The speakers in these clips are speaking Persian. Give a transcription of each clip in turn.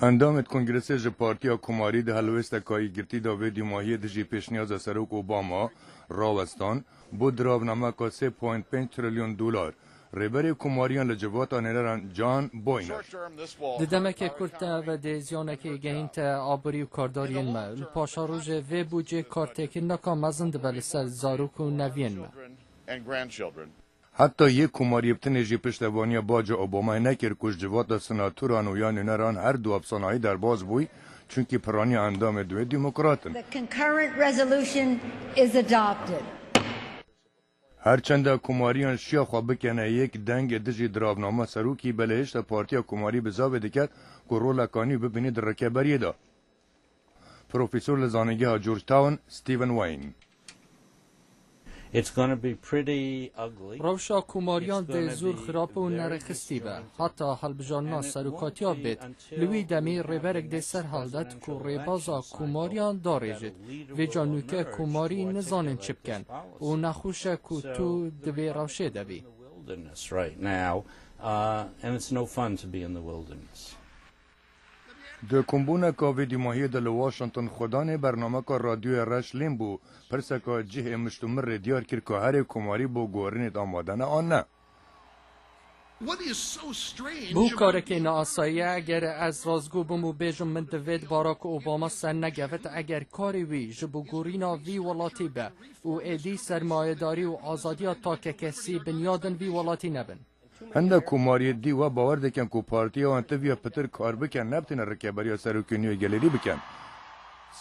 اندامت کنگرس ج پارتیا کماری ده هلوست کایی گرتی دا ویدی ماهی دجی پیشنیاز سروک اوباما راوستان بود راونامه که 3.5 تریلیون دلار ریبری کماریان لجواتا نیران جان بوینر ددمک کرتا و دیزیانه که گهینت آبری و کاردارین ما پاشا روژ و بوجه کارتکی نکا مزند بل سر زاروک و نوین ما حتی یک کماری بتنجی پشتوانی باج اوباما نکر کش جواتا سناتوران و یا نینران هر دو افسانهایی در باز بوی چونکی پرانی اندام دوی دیموکراتن. هرچند کماریان شیا خواه بکنه یک دنگ دجی دراونامه سروکی بلهشت پارتیا کماری بزاوه دکت که رول کانی ببینید رکبریه دا. پروفیسور لزانگی ها جورج تاون ستیون وین روشا کماریان ده زور خراب و نرخستی به حتی حلبجاننا سروکاتی ها بید لوی دمی ریبرک ده سر حالدت که ریبازا کماریان داره جد و جانوکه کماری نزانن چپکن و نخوشه که تو دوی روشه دوی د کمبونه کاوی ماهی دل واشنطن خدانه برنامه کا رادیو رش لیمبو پرسکا جه مشتمر دیار کر که هر کماری بو گورنید آمادن آن نه بو کاره که ناسایه اگر از رازگو بمو بیجم من دوید باراک اوباما سن نگفت اگر کاری وی جبو گورینا وی ولاتی به و ایدی سرمایه‌داری و آزادی تا که کسی بنیادن وی ولاتی نبن هنده کماری دی و باور دکن که پارتی و انتویا پتر کار بکن نبتن رکبری سروکی نیو گلری بکن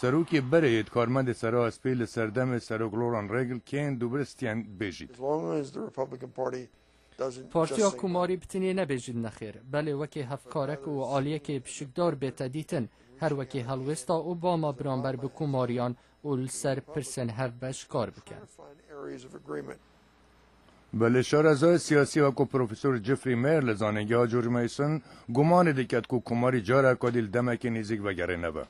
سروکی برید کارمند سرا اسپیل سردم سروک لوران ریگل کین دوبرستیان بیجید پارتیا کماری بتنی نبیجید نخیر بله وکی هفکارک و آلیه که پشکدار بیتا دیتن هر وکی هلوستا اوباما برانبر به کماریان و سر پرسن هف بش کار بکن بله شارزای سیاسی و که پروفیسور جفری میر لزانگی ها جورج میسن گمان دیکت که کماری جاره کدیل دمک نیزیک وگره نبه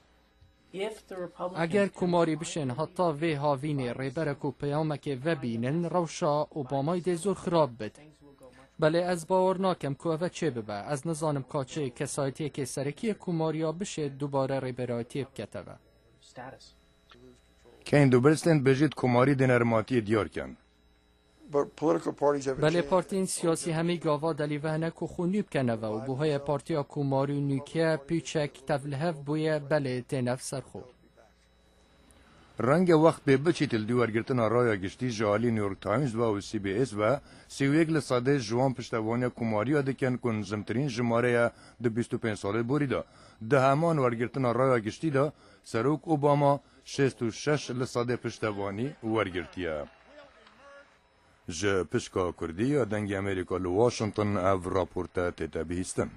اگر کماری بشن حتی وی هاوین ریبرک و پیامک و بینن روشا اوبامای ده زور خراب بد بله از باور ناکم که اوه چه ببه از نظانم کاچه کسایتی که سرکی کماریا بشه دوباره ریبراتی بکته به که این دوبرستن بجید کماری دنرماتی دیار کن بله پارتین سیاسی همی گاوا دلیوهنه که خونیب کنه و بوهای پارتیا کماری نوکه پیچک تفلهف بویه بله تنف سرخور رنگ وقت به بچیت الدیوارگرتن رای گشتی جالی نیویورک تایمز و سی بی اس و 31 لساده جوان پشتوانی کماری دکن کن زمترین جماره ده 25 ساله بوریده ده همان ورگرتن رای گشتی ده سروک اوباما 66 لساده پشتوانی ورگرتیه ج پشکا کردی دنگ امریکا لو واشنطن او راپورتا تیتا بهیستن